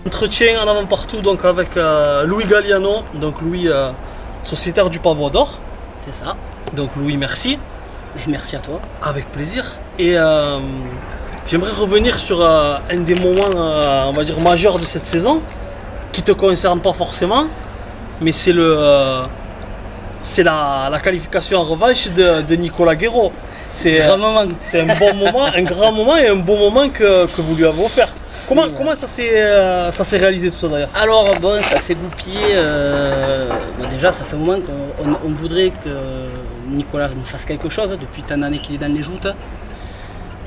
Entretien en avant partout donc avec Louis Galliano, donc Louis sociétaire du Pavois d'Or. C'est ça. Donc Louis, merci. Merci à toi. Avec plaisir. Et j'aimerais revenir sur un des moments, on va dire, majeurs de cette saison, qui te concerne pas forcément, mais c'est la qualification en revanche de Nicolas Guéraud. C'est un bon moment, un grand moment et un bon moment que vous lui avez offert. Comment ça s'est réalisé tout ça d'ailleurs? Alors bon, ça s'est goupillé. Déjà, ça fait un moment qu'on voudrait que Nicolas nous fasse quelque chose depuis tant d'années qu'il est dans les joutes.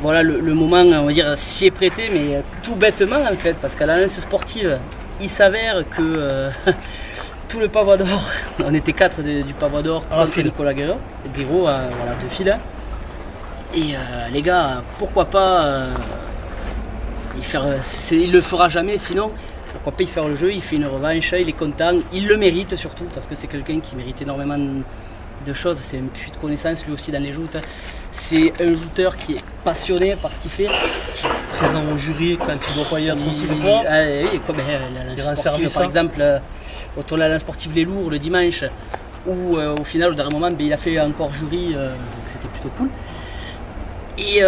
Voilà, le moment, on va dire, s'y est prêté, mais tout bêtement en fait, parce qu'à l'annonce sportive, il s'avère que tout le Pavois d'Or, on était 4 du Pavois d'Or contre Nicolas Guéraud, voilà, de fil. Et les gars, pourquoi pas il le fera jamais sinon, pourquoi pas y faire le jeu, il fait une revanche, il est content, il le mérite surtout, parce que c'est quelqu'un qui mérite énormément de choses, c'est un puits de connaissances lui aussi dans les joutes. C'est un jouteur qui est passionné par ce qu'il fait. Présent au jury quand il ne doit pas y être aussi des fois. Oui, comme par exemple, autour de la lance sportive Les Lourds le dimanche, où au final, au dernier moment, il a fait encore jury, donc c'était plutôt cool. Et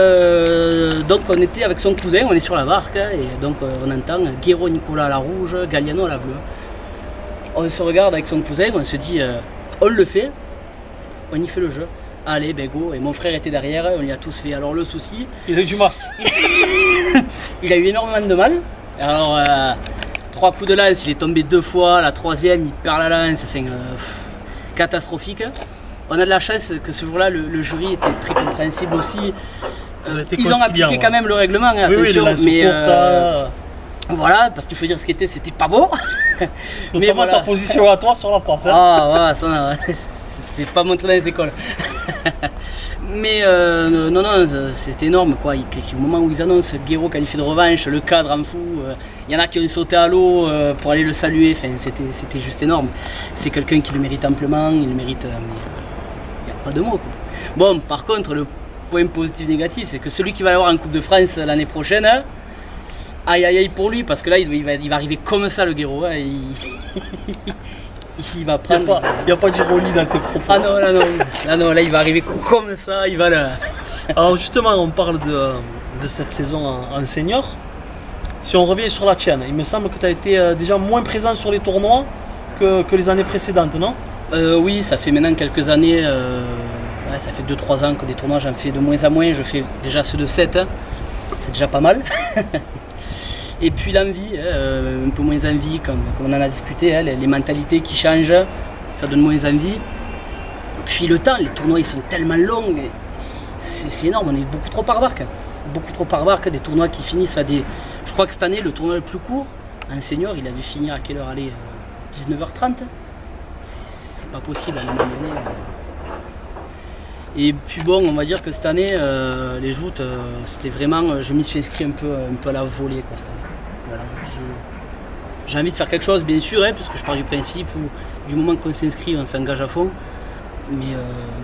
donc on était avec son cousin, on est sur la barque, et donc on entend Guéraud Nicolas à la rouge, Galliano à la bleue. On se regarde avec son cousin, on se dit on le fait, on y fait le jeu. Allez, ben go. Et mon frère était derrière, on y a tous fait. Alors le souci, il a eu du mal. Il a eu énormément de mal. Alors 3 coups de lance, il est tombé 2 fois, la 3e il perd la lance, enfin catastrophique. On a de la chance que ce jour-là le jury était très compréhensible aussi. Ils ont appliqué quand même le règlement, attention, mais voilà, parce qu'il faut dire ce qu'était, c'était pas bon. Mais voilà. Ta position à toi sur la passe. Ah ouais, ça c'est pas montré dans les écoles. Mais non, c'était énorme quoi. Au moment où ils annoncent Guéraud qualifié de revanche, le cadre en fou, il y en a qui ont sauté à l'eau pour aller le saluer, enfin, c'était juste énorme. C'est quelqu'un qui le mérite amplement, il le mérite, mais il n'y a pas de mots quoi. Bon, par contre, le point positif négatif, c'est que celui qui va l'avoir en Coupe de France l'année prochaine, aïe aïe aïe pour lui, parce que là il va arriver comme ça le Guéraud. Il va prendre. Il n'y a pas d'ironie dans tes propos. Ah non, là il va arriver comme ça, il va là. Alors justement, on parle de cette saison en senior. Si on revient sur la tienne, il me semble que tu as été déjà moins présent sur les tournois que les années précédentes, non? Oui, ça fait maintenant quelques années, ça fait 2-3 ans que des tournois j'en fais de moins en moins, je fais déjà ceux de 7, c'est déjà pas mal. Et puis l'envie, un peu moins envie, comme on en a discuté, les mentalités qui changent, ça donne moins envie. Puis le temps, les tournois ils sont tellement longs, c'est énorme, on est beaucoup trop par barque. Beaucoup trop par barque, des tournois qui finissent à des... Je crois que cette année, le tournoi le plus court, un senior, il a dû finir à quelle heure? Aller 19h30. C'est pas possible à un moment donné. Et puis bon, on va dire que cette année, les joutes, c'était vraiment... Je m'y suis inscrit un peu à la volée quoi, cette année. Voilà, j'ai envie de faire quelque chose, bien sûr, puisque je pars du principe où du moment qu'on s'inscrit, on s'engage à fond. Mais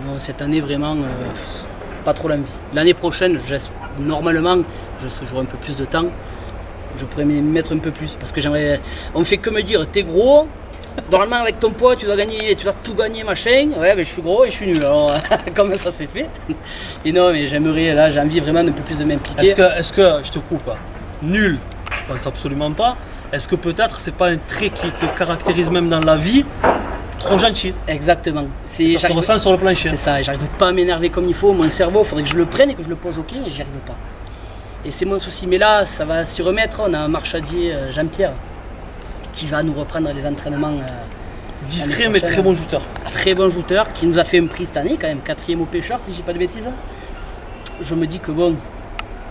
non, cette année, vraiment, pas trop l'envie. L'année prochaine, normalement, j'aurai un peu plus de temps. Je pourrais m'y mettre un peu plus, parce que j'aimerais... On fait que me dire, t'es gros, normalement avec ton poids, tu dois tout gagner, machin. Ouais, mais je suis gros et je suis nul, alors comment ça s'est fait? Et non, mais j'aimerais, là, j'ai envie vraiment un peu plus de m'impliquer. Est-ce que, je te coupe, nul, je pense absolument pas. Est-ce que peut-être c'est pas un trait qui te caractérise même dans la vie? Trop gentil. Exactement. Ça se ressent sur le plancher. C'est ça, j'arrive pas à m'énerver comme il faut. Mon cerveau, il faudrait que je le prenne et que je le pose au pied et j'y arrive pas. Et c'est mon souci. Mais là, ça va s'y remettre. On a un marchadier, Jean-Pierre, qui va nous reprendre les entraînements. Discret mais très bon shooter. Très bon shooter, qui nous a fait un prix cette année, quand même, 4e au pêcheur, si je dis pas de bêtises. Je me dis que bon,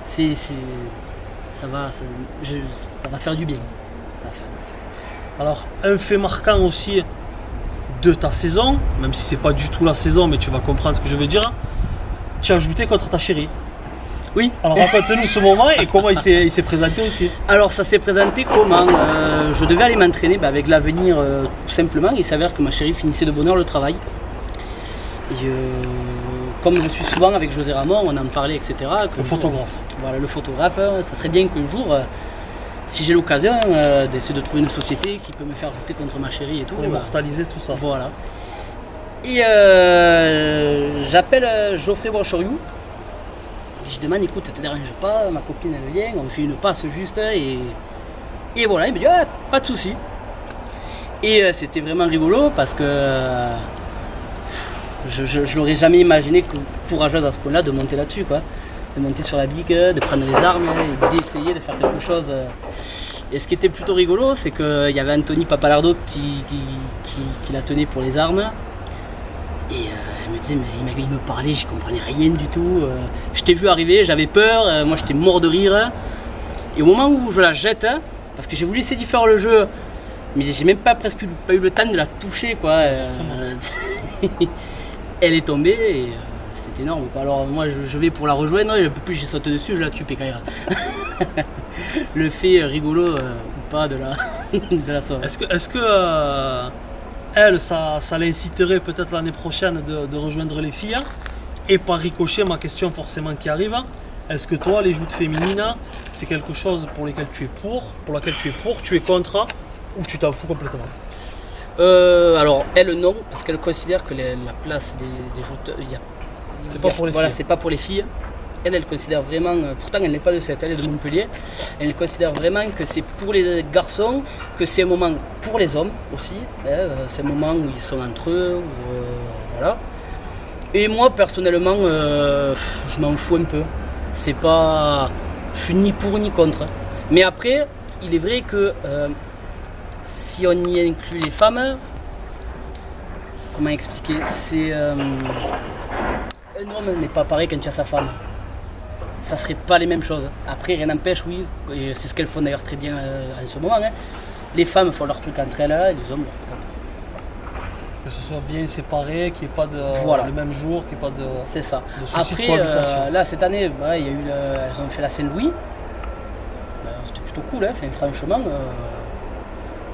ça va faire du bien. Alors, un fait marquant aussi de ta saison, même si c'est pas du tout la saison, mais tu vas comprendre ce que je veux dire, tu as ajouté contre ta chérie. Oui. Alors raconte-nous ce moment et comment il s'est présenté aussi. Alors ça s'est présenté comment je devais aller m'entraîner avec l'avenir tout simplement. Il s'avère que ma chérie finissait de bonne heure le travail. Et comme je suis souvent avec José Ramon, on en parlait, etc. Le photographe. Voilà, le photographe, ça serait bien qu'un jour si j'ai l'occasion d'essayer de trouver une société qui peut me faire jouter contre ma chérie et tout. Pour immortaliser tout ça. Voilà. Et j'appelle Geoffrey Brochoriou. Je demande, écoute, ça te dérange pas, ma copine elle vient, on fait une passe juste et voilà, il me dit ah, pas de souci. Et c'était vraiment rigolo parce que je n'aurais jamais imaginé courageuse à ce point-là de monter là-dessus, quoi. De monter sur la bigue, de prendre les armes et d'essayer de faire quelque chose. Et ce qui était plutôt rigolo, c'est qu'il y avait Anthony Papalardo qui la tenait pour les armes. Et elle me disait, mais il me parlait, je comprenais rien du tout. Je t'ai vu arriver, j'avais peur, moi j'étais mort de rire. Et au moment où je la jette, parce que j'ai voulu essayer d'y faire le jeu, mais j'ai même presque pas eu le temps de la toucher, quoi. Elle est tombée et c'est énorme, quoi. Alors moi je vais pour la rejoindre, je peux plus, je saute dessus, je la tue Pekaira. Le fait rigolo ou pas de la soirée. Est-ce que elle, ça l'inciterait peut-être l'année prochaine de rejoindre les filles? Et par ricochet, ma question forcément qui arrive, est-ce que toi, les joutes féminines, c'est quelque chose pour laquelle tu es pour, tu es contre, ou tu t'en fous complètement? Alors elle non, parce qu'elle considère que la place des joutes, c'est pas pour les filles. C'est pas pour les filles. Elle considère vraiment, pourtant elle n'est pas de cette, elle est de Montpellier, elle considère vraiment que c'est pour les garçons, que c'est un moment pour les hommes aussi, c'est un moment où ils sont entre eux, voilà. Et moi personnellement, je m'en fous un peu, c'est pas, je suis ni pour ni contre. Mais après, il est vrai que si on y inclut les femmes, comment expliquer, c'est un homme n'est pas pareil quand il y a sa femme. Ça serait pas les mêmes choses. Après, rien n'empêche, oui, et c'est ce qu'elles font d'ailleurs très bien en ce moment. Les femmes font leur truc entre elles, et les hommes leur truc entre elles. Que ce soit bien séparé, qu'il n'y ait pas le même jour, qu'il n'y ait pas de. C'est ça. De soucis de cohabitation. Là, cette année, il y a eu elles ont fait la Saint-Louis. C'était plutôt cool, franchement.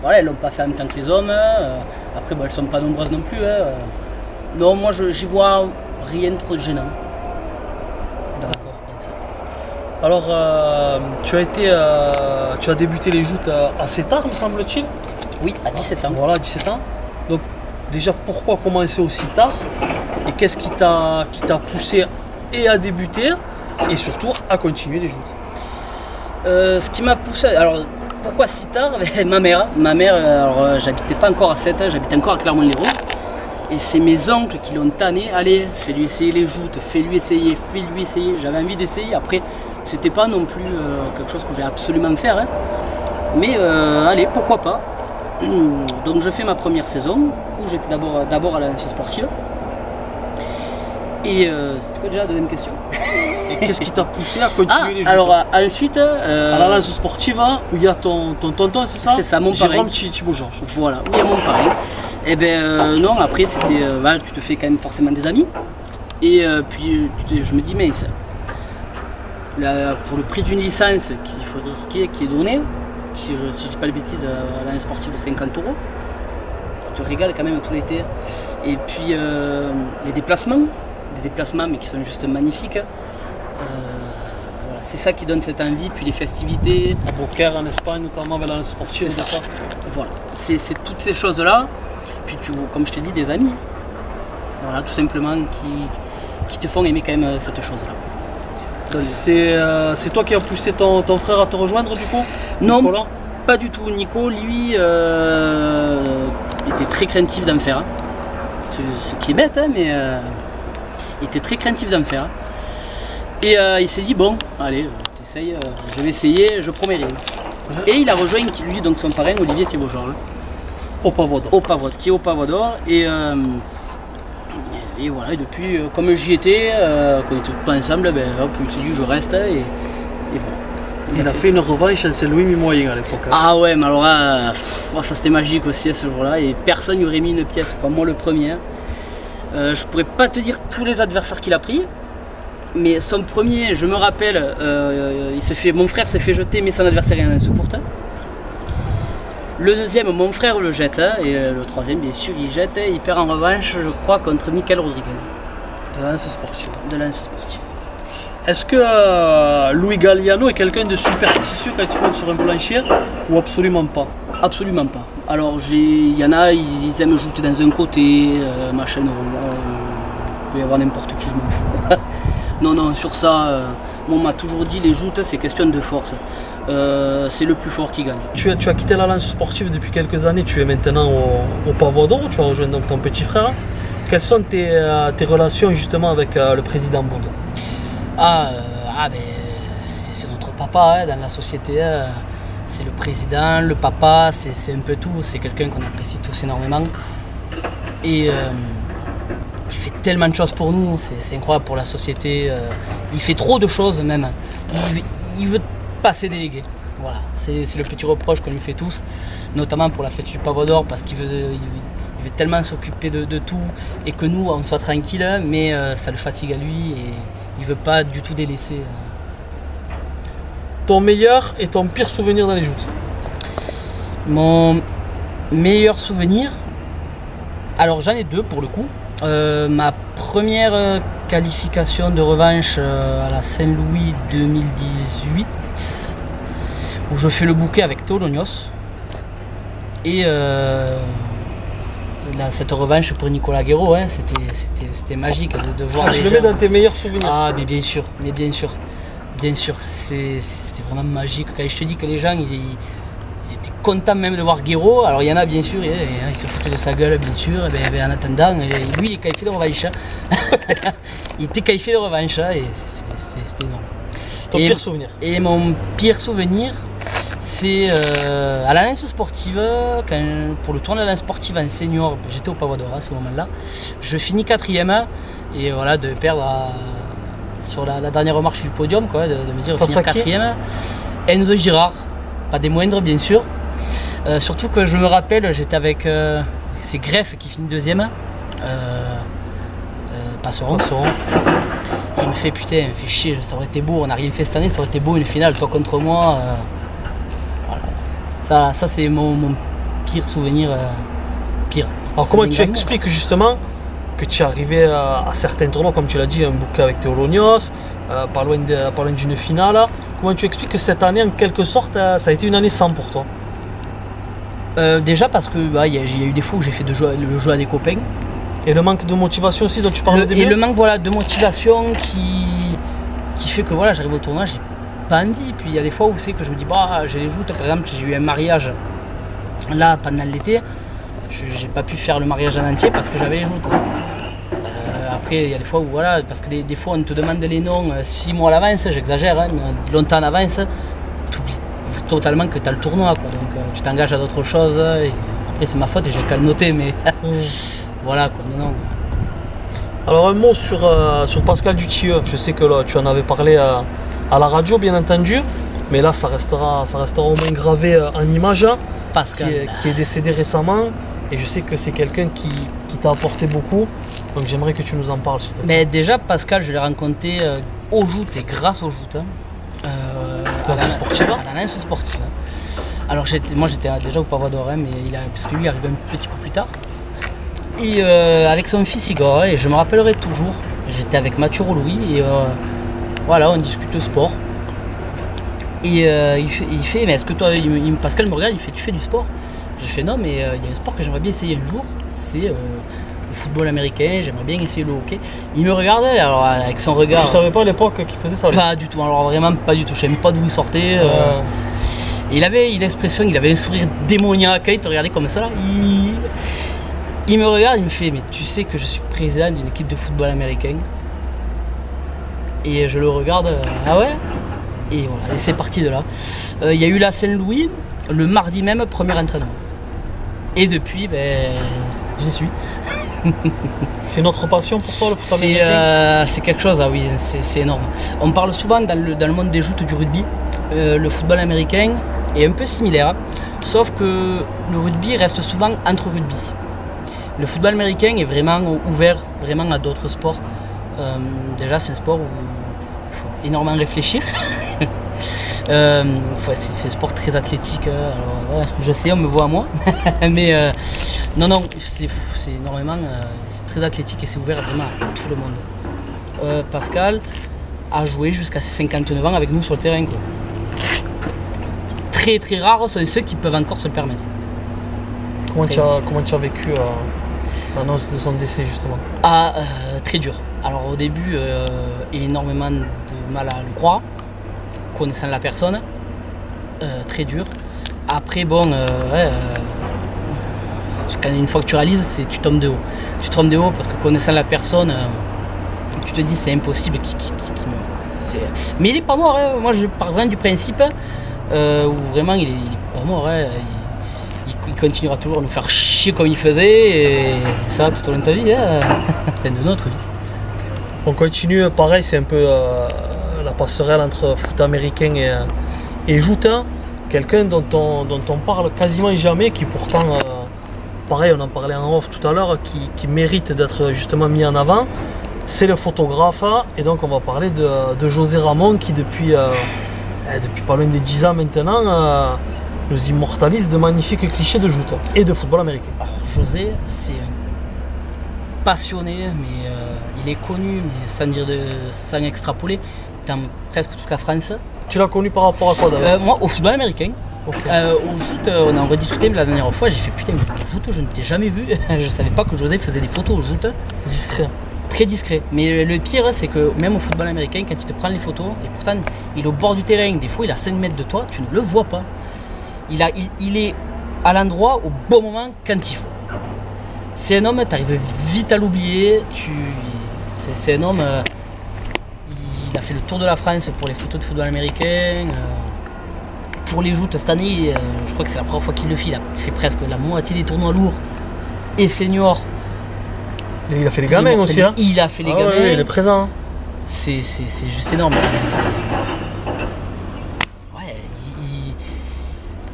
Voilà, elles l'ont pas fait en même temps que les hommes. Après, elles sont pas nombreuses non plus. Non, moi, j'y vois rien de trop gênant. Alors, tu as débuté les joutes assez tard, me semble-t-il. Oui, à 17 ans. Voilà, 17 ans. Donc, déjà, pourquoi commencer aussi tard? Et qu'est-ce qui t'a poussé et à débuter, et surtout à continuer les joutes? Ce qui m'a poussé... Alors, pourquoi si tard? Ma mère, alors j'habitais pas encore à 7 ans, j'habitais encore à Clermont-Lérault. Et c'est mes oncles qui l'ont tanné. Allez, fais-lui essayer les joutes, fais-lui essayer. J'avais envie d'essayer. Après, c'était pas non plus quelque chose que j'ai absolument faire. Mais allez, pourquoi pas. Donc je fais ma première saison, où j'étais d'abord à la Lance sportive. Et c'était quoi déjà la deuxième question? Et qu'est-ce qui t'a poussé à continuer les joutes? Alors ensuite... à la Lance sportive, où il y a ton tonton, c'est ça? C'est ça, mon parrain. Jérôme Thibault-Georges. Voilà, où il y a mon parrain. Et ben non, après c'était... tu te fais quand même forcément des amis. Et puis je me dis, mais pour le prix d'une licence qui est donné, si je ne dis pas de bêtises, à l'année sportive de 50 €, tu te régales quand même tout l'été. Et puis les déplacements, mais qui sont juste magnifiques. Voilà, c'est ça qui donne cette envie, puis les festivités. À Beaucaire en Espagne, notamment avec l'année sportive. C'est ça. Voilà, c'est toutes ces choses-là. Puis comme je t'ai dit, des amis. Voilà, tout simplement qui te font aimer quand même cette chose-là. C'est toi qui as poussé ton frère à te rejoindre du coup? Non, Nicolas? Pas du tout. Nico, lui, était très craintif d'en faire. Ce qui est bête, mais il était très craintif d'en faire. Et il s'est dit, bon, allez, t'essayes, je vais essayer, je promets rien. Et il a rejoint lui, donc son parrain, Olivier Thibault-Georges. Au Pavois Qui est au Pavois d'Or. Et voilà, et depuis, comme j'y étais, qu'on était tous ensemble, ben, hop, il s'est dit je reste et voilà. Il a fait une revanche à Saint-Louis mi-moyen à l'époque. Ah ouais, mais alors là, ça c'était magique aussi à ce jour-là, et personne n'y aurait mis une pièce, pas moi le premier. Je pourrais pas te dire tous les adversaires qu'il a pris, mais son premier, je me rappelle, mon frère s'est fait jeter, mais son adversaire il en supporte. Le deuxième, mon frère le jette, et le troisième, bien sûr, il jette, il perd en revanche, je crois, contre Michael Rodriguez. De la Lance sportive. De la Lance sportive. Est-ce que Louis Galliano est quelqu'un de superstitieux quand il monte sur un plancher ou absolument pas? Absolument pas. Alors, il y en a, ils aiment jouer dans un côté, machin, il peut y avoir n'importe qui, je m'en fous, quoi. Non, sur ça, on m'a toujours dit, les joutes, c'est question de force. C'est le plus fort qui gagne. Tu as quitté la lance sportive depuis quelques années, tu es maintenant au Pavot d'Or, tu as rejoint donc ton petit frère. Quelles sont tes relations justement avec le président Boud? Ben, c'est notre papa dans la société. C'est le président, le papa, c'est un peu tout. C'est quelqu'un qu'on apprécie tous énormément. Et il fait tellement de choses pour nous, c'est incroyable pour la société. Il fait trop de choses même. Il veut pas se déléguer. Voilà, c'est le petit reproche qu'on lui fait tous, notamment pour la fête du Pavot d'Or, parce qu'il veut tellement s'occuper de tout et que nous on soit tranquille, mais ça le fatigue à lui et il veut pas du tout délaisser. Ton meilleur et ton pire souvenir dans les joutes? Mon meilleur souvenir, alors j'en ai deux pour le coup. Ma première qualification de revanche à la Saint-Louis 2018, où je fais le bouquet avec Théolognos. Et cette revanche pour Nicolas Guéraud, hein, c'était magique de voir les gens. Je le mets dans tes meilleurs souvenirs. Ah, mais bien sûr, c'était vraiment magique. Quand je te dis que les gens, ils étaient contents même de voir Guéraud. Alors il y en a bien sûr, ils se foutaient de sa gueule bien sûr. En attendant, lui il est qualifié de revanche. Il était qualifié de revanche et c'était énorme. Ton pire souvenir? Et mon pire souvenir, c'est à la lance sportive, pour le tournoi de la lance sportive en senior, j'étais au Pavot d'Or à ce moment-là. Je finis 4e et voilà, de perdre sur la dernière marche du podium, quoi, de me dire finir 4e. Enzo Girard, pas des moindres bien sûr. Surtout que je me rappelle, j'étais avec c'est Greff qui finit 2e. Passeron. Il me fait putain, il me fait chier, ça aurait été beau, on n'a rien fait cette année, ça aurait été beau une finale, toi contre moi. Voilà. Ça c'est mon pire souvenir. Pire. Alors comment tu expliques justement que tu es arrivé à certains tournois, comme tu l'as dit, un bouquet avec Théolognos, pas loin d'une finale. Comment tu expliques que cette année, en quelque sorte, ça a été une année sans pour toi? Déjà parce que y a eu des fois où j'ai fait le jeu à des copains. Et le manque de motivation aussi dont tu parlais au début? Et le manque de motivation qui fait que voilà, j'arrive au tournoi, j'ai pas envie. Puis il y a des fois où c'est que je me dis, j'ai les joutes. Par exemple, j'ai eu un mariage là pendant l'été. J'ai pas pu faire le mariage en entier parce que j'avais les joutes. Après, il y a des fois où voilà, parce que des fois on te demande les noms 6 mois à l'avance, j'exagère, hein, mais longtemps en avance, tu oublies totalement que tu as le tournoi, quoi. Donc tu t'engages à d'autres choses. Et après, c'est ma faute et j'ai qu'à le noter, mais voilà quoi. Non. Alors un mot sur Pascal Dutilleux. Je sais que là, tu en avais parlé à la radio, bien entendu, mais là ça restera au moins gravé en image. Pascal qui est décédé récemment. Et je sais que c'est quelqu'un qui t'a apporté beaucoup, donc j'aimerais que tu nous en parles. Mais déjà, Pascal, je l'ai rencontré aux joutes et grâce aux joutes. À la lance sportive. Alors moi j'étais déjà au Pavot d'Or, mais parce que lui est arrivé un petit peu plus tard. Et avec son fils Igor, et je me rappellerai toujours, j'étais avec Mathieu Roulouis et voilà, on discute de sport. Et il fait, mais est-ce que toi, Pascal me regarde, il fait, tu fais du sport? Je fais non, mais il y a un sport que j'aimerais bien essayer un jour, c'est le football américain, j'aimerais bien essayer le hockey. Il me regardait alors avec son regard. Tu savais pas à l'époque qu'il faisait ça? Pas du tout, alors vraiment pas du tout, je savais même pas d'où il sortait. Il avait une expression, il avait un sourire démoniaque, il te regardait comme ça là. Il me regarde, il me fait, mais tu sais que je suis président d'une équipe de football américain? Et je le regarde, ah ouais? Et voilà, et c'est parti de là. Il y a eu la Saint-Louis, le mardi même, premier entraînement. Et depuis, j'y suis. C'est une autre passion pour toi, le football américain? C'est quelque chose, ah oui, c'est énorme. On parle souvent dans le monde des joutes du rugby, le football américain est un peu similaire, sauf que le rugby reste souvent entre rugby. Le football américain est vraiment ouvert vraiment à d'autres sports. Déjà, c'est un sport où il faut énormément réfléchir. C'est un sport très athlétique. Alors, ouais, je sais, on me voit à moi. Mais non, c'est énormément. C'est très athlétique et c'est ouvert vraiment à tout le monde. Pascal, à jouer jusqu'à ses 59 ans avec nous sur le terrain, quoi. Très très rares sont ceux qui peuvent encore se le permettre. Comment tu as vécu l'annonce de son décès justement? Très dur. Alors au début, énormément de mal à le croire, connaissant la personne, très dur. Après bon, une fois que tu réalises, tu tombes de haut. Tu tombes de haut parce que connaissant la personne, tu te dis c'est impossible qu'il meure. Mais il est pas mort, hein. Moi je pars vraiment du principe où vraiment il est pas mort, hein. Il continuera toujours à nous faire chier comme il faisait, et ça tout au long de sa vie, hein. De notre vie. On continue, pareil, c'est un peu la passerelle entre foot américain et joute. Quelqu'un dont on parle quasiment jamais, qui pourtant, pareil, on en parlait en off tout à l'heure, qui mérite d'être justement mis en avant, c'est le photographe. Et donc on va parler de José Ramon, qui depuis pas loin de 10 ans maintenant, nous immortalise de magnifiques clichés de joute et de football américain. Alors José, c'est un passionné, mais il est connu, mais sans extrapoler, dans presque toute la France. Tu l'as connu par rapport à quoi d'ailleurs? Moi, au football américain. Okay. Au joute, on a en rediscuté la dernière fois, j'ai fait putain, mais au joute, je ne t'ai jamais vu. Je savais pas que José faisait des photos au joute. Discret. Très discret. Mais le pire, c'est que même au football américain, quand il te prend les photos, et pourtant il est au bord du terrain, des fois il est à 5 mètres de toi, tu ne le vois pas. Il est à l'endroit au bon moment quand il faut. C'est un homme, tu arrives vite à l'oublier. C'est un homme, il a fait le tour de la France pour les photos de football américain. Pour les joutes cette année, je crois que c'est la première fois qu'il le fait. Il a fait presque la moitié des tournois lourds et seniors. Et il a fait les gamins aussi. Hein. Il a fait les gamins. Ouais, il est présent. C'est juste énorme.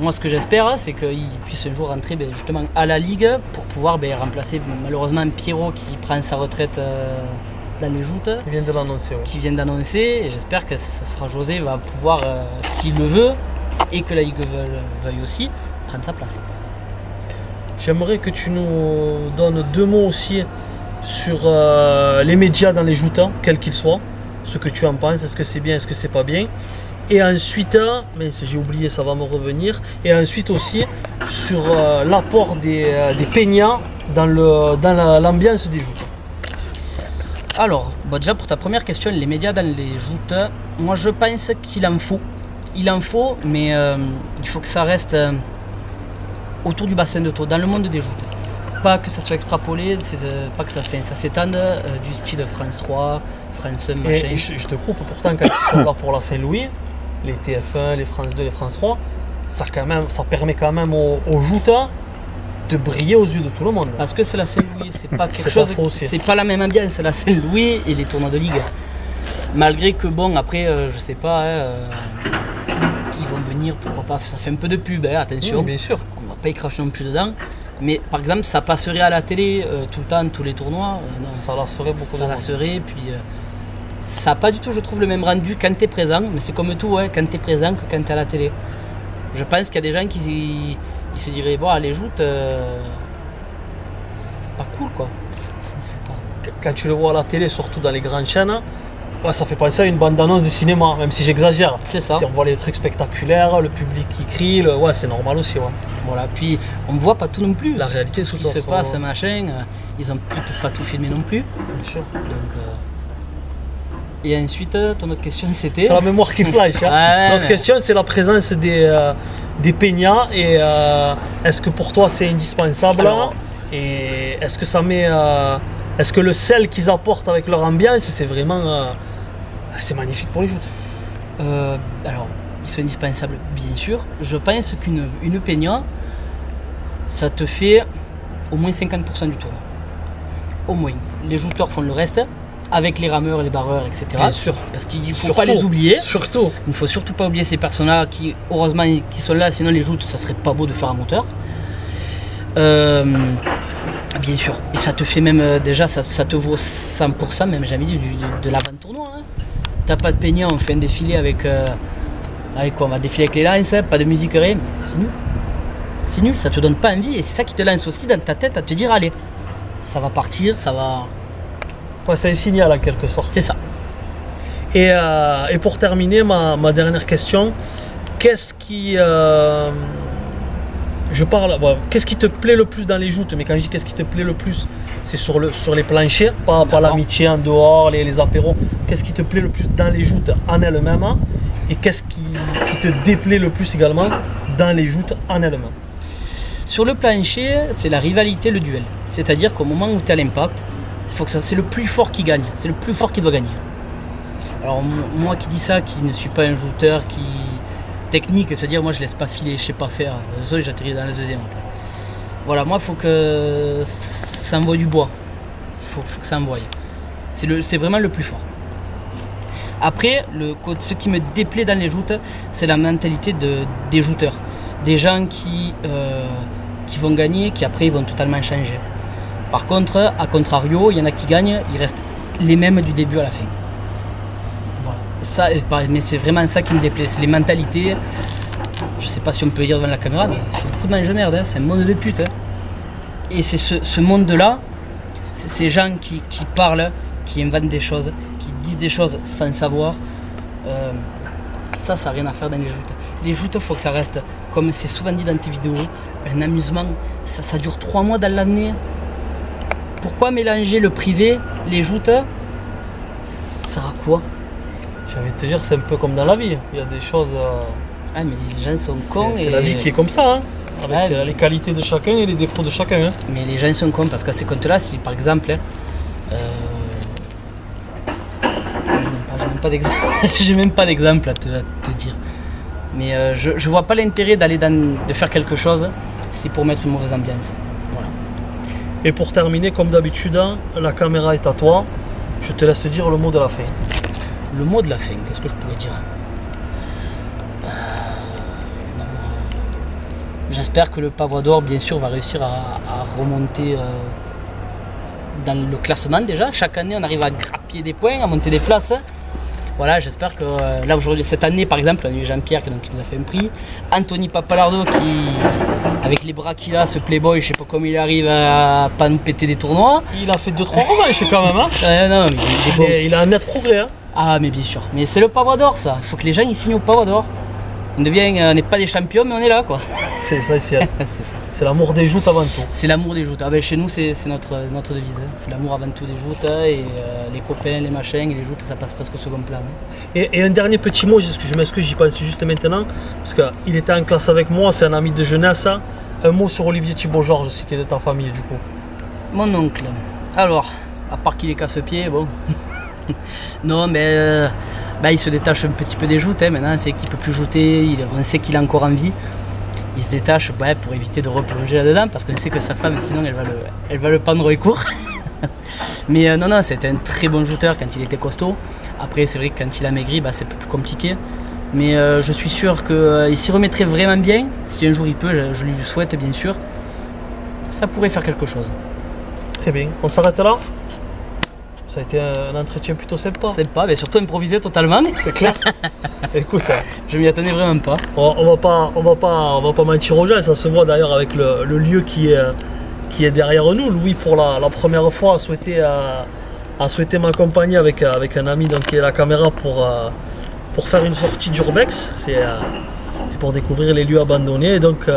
Moi, ce que j'espère, c'est qu'il puisse un jour rentrer justement à la Ligue pour pouvoir remplacer malheureusement Pierrot qui prend sa retraite dans les joutes. Qui vient de l'annoncer. Ouais. Qui vient d'annoncer. Et j'espère que ça sera José va pouvoir, s'il le veut, et que la Ligue veuille aussi, prendre sa place. J'aimerais que tu nous donnes 2 mots aussi sur les médias dans les joutes, quels qu'ils soient. Ce que tu en penses, est-ce que c'est bien, est-ce que c'est pas bien. Et ensuite, mais j'ai oublié, ça va me revenir. Et ensuite aussi sur l'apport des peignats dans l'ambiance des joutes. Alors, déjà pour ta première question, les médias dans les joutes, moi je pense qu'il en faut. Il en faut, mais il faut que ça reste autour du bassin de Thau, dans le monde des joutes. Pas que ça soit extrapolé, pas que ça s'étende du style France 3, France 1, machin. Et je te coupe, pourtant quand ils sont là pour la Saint-Louis, les TF1, les France 2, les France 3, ça permet quand même aux joutes de briller aux yeux de tout le monde. Parce que c'est la Saint-Louis, c'est pas quelque chose, c'est pas la même ambiance, c'est la Saint-Louis et les tournois de Ligue. Malgré que bon, après, je sais pas, ils vont venir, pourquoi pas, ça fait un peu de pub, attention. Oui, bien sûr. On va pas y cracher non plus dedans. Mais par exemple, ça passerait à la télé tout le temps, tous les tournois. Non, ça lasserait beaucoup. Ça lasserait, puis ça n'a pas du tout, je trouve, le même rendu quand tu es présent. Mais c'est comme tout, quand tu es présent que quand tu es à la télé. Je pense qu'il y a des gens qui se diraient, bon, les joutes, c'est pas cool, quoi. Quand tu le vois à la télé, surtout dans les grandes chaînes, ouais, ça fait penser à une bande-annonce de cinéma, même si j'exagère. C'est ça. Si on voit les trucs spectaculaires, le public qui crie, ouais, c'est normal aussi. Ouais. Voilà, puis on ne voit pas tout non plus. La réalité, tout ce qui se passe, machin, ils ne peuvent pas tout filmer non plus. Bien sûr. Donc, et ensuite, ton autre question, c'était... C'est la mémoire qui flash. Hein. L'autre question, c'est la présence des peignats. Et est-ce que pour toi, c'est indispensable? Alors, et est-ce que ça met... est-ce que le sel qu'ils apportent avec leur ambiance, c'est vraiment... c'est magnifique pour les joutes? Alors, ils sont indispensables, bien sûr. Je pense qu'une peignat, ça te fait au moins 50% du tour. Au moins. Les jouteurs font le reste, avec les rameurs, les barreurs, etc. Bien sûr. Parce qu'il ne faut pas les oublier. Surtout. Il ne faut surtout pas oublier ces personnes-là qui, heureusement, qui sont là, sinon les joutes, ça serait pas beau de faire un moteur. Bien sûr. Et ça te fait même, déjà, ça te vaut 100%, même jamais dit, de l'avant-tournoi. Hein. T'as pas de peignat, on fait un défilé avec quoi, on va défiler avec les lances, pas de musique, rien. C'est nul. C'est nul, ça te donne pas envie. Et c'est ça qui te lance aussi dans ta tête à te dire, allez, ça va partir, ça va... Ouais, c'est un signal en quelque sorte. C'est ça. Et pour terminer, ma dernière question, qu'est-ce qui qu'est-ce qui te plaît le plus dans les joutes? Mais quand je dis qu'est-ce qui te plaît le plus, c'est sur les planchers, pas l'amitié en dehors, les apéros. Qu'est-ce qui te plaît le plus dans les joutes en elles-mêmes? Et qu'est-ce qui te déplaît le plus également dans les joutes en elles-mêmes? Sur le plancher, c'est la rivalité, le duel. C'est-à-dire qu'au moment où tu es à l'impact, c'est le plus fort qui gagne, c'est le plus fort qui doit gagner. Alors moi qui dis ça, qui ne suis pas un joueur technique, c'est-à-dire moi je laisse pas filer, je sais pas faire, désolé, j'atterris dans la deuxième. Voilà, moi il faut que ça envoie du bois, il faut que ça envoie. C'est vraiment le plus fort. Après, ce qui me déplaît dans les joutes, c'est la mentalité des jouteurs. Des gens qui vont gagner, qui après ils vont totalement changer. Par contre, à contrario, il y en a qui gagnent, ils restent les mêmes du début à la fin. Ça, mais c'est vraiment ça qui me déplaît, c'est les mentalités. Je sais pas si on peut dire devant la caméra, mais c'est beaucoup de mange-merde, hein. C'est un monde de pute. Hein. Et c'est ce monde-là, c'est ces gens qui parlent, qui inventent des choses, qui disent des choses sans savoir. Ça n'a rien à faire dans les joutes. Les joutes, il faut que ça reste, comme c'est souvent dit dans tes vidéos, un amusement. Ça dure 3 mois dans l'année. Pourquoi mélanger le privé, les joutes? Ça sert à quoi? J'ai envie de te dire, c'est un peu comme dans la vie. Il y a des choses. Ah, mais les gens sont cons. C'est la vie qui est comme ça, hein, avec les qualités de chacun et les défauts de chacun. Hein. Mais les gens sont cons parce qu'à ces comptes-là, si par exemple. J'ai même pas d'exemple à te dire. Mais je vois pas l'intérêt de faire quelque chose si pour mettre une mauvaise ambiance. Voilà. Et pour terminer, comme d'habitude, la caméra est à toi. Je te laisse dire le mot de la fin. Le mot de la fin, qu'est-ce que je pourrais dire? J'espère que le Pavois d'Or, bien sûr, va réussir à remonter dans le classement déjà. Chaque année, on arrive à grappiller des points, à monter des places. Voilà, j'espère que là aujourd'hui, cette année par exemple, on a eu Jean-Pierre qui nous a fait un prix. Anthony Papalardo qui, avec les bras qu'il a, ce playboy, je sais pas comment il arrive à pas nous péter des tournois. Il a fait 2-3 revanches quand même. Hein. Non, mais il a un net progrès. Hein. Ah mais bien sûr, mais c'est le Pavois d'Or ça. Il faut que les gens ils signent au Pavois d'Or. On n'est pas des champions mais on est là quoi. C'est essentiel. C'est ça. C'est l'amour des joutes avant tout. C'est l'amour des joutes. Ah ben chez nous c'est notre devise. Hein. C'est l'amour avant tout des joutes et les copains, les machins et les joutes ça passe presque au second plan. Hein. Et un dernier petit mot, je m'excuse, j'y pense juste maintenant, parce qu'il était en classe avec moi, c'est un ami de jeunesse. Hein. Un mot sur Olivier Thibault-Georges aussi qui est de ta famille du coup. Mon oncle. Alors, à part qu'il est casse-pied, bon. Non mais il se détache un petit peu des joutes. Hein. Maintenant on sait qu'il ne peut plus jouter, on sait qu'il a encore envie. Il se détache pour éviter de replonger là-dedans parce qu'on sait que sa femme sinon elle va le pendre les cours. Mais non, c'était un très bon joueur quand il était costaud. Après c'est vrai que quand il a maigri c'est plus compliqué. Mais je suis sûr qu'il s'y remettrait vraiment bien. Si un jour il peut, je lui souhaite bien sûr. Ça pourrait faire quelque chose. Très bien, on s'arrête là. Ça a été un entretien plutôt sympa. Sympa, mais surtout improvisé totalement. C'est clair. Écoute, je m'y attendais vraiment pas. On va pas mentir aux gens. Ça se voit d'ailleurs avec le lieu qui est derrière nous. Louis, pour la première fois, a souhaité m'accompagner avec un ami qui est la caméra pour faire une sortie d'Urbex. C'est pour découvrir les lieux abandonnés. Et donc,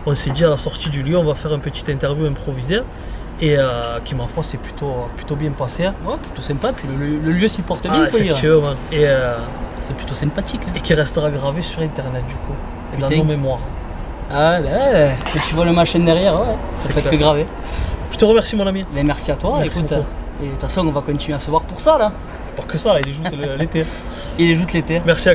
on s'est dit à la sortie du lieu, on va faire une petite interview improvisée. Et qui ma foi s'est plutôt bien passé. Ouais, plutôt sympa, puis le lieu s'y porte bien, il faut dire. Effectivement. Et c'est plutôt sympathique. Hein. Et qui restera gravé sur internet du coup, et dans nos mémoires. Ah ben, tu vois le machin derrière, ouais, ça fait que graver. Je te remercie mon ami. Mais merci à toi, merci écoute. Et de toute façon on va continuer à se voir pour ça là. Pas que ça, il les joute l'été. Il les joute l'été. Merci à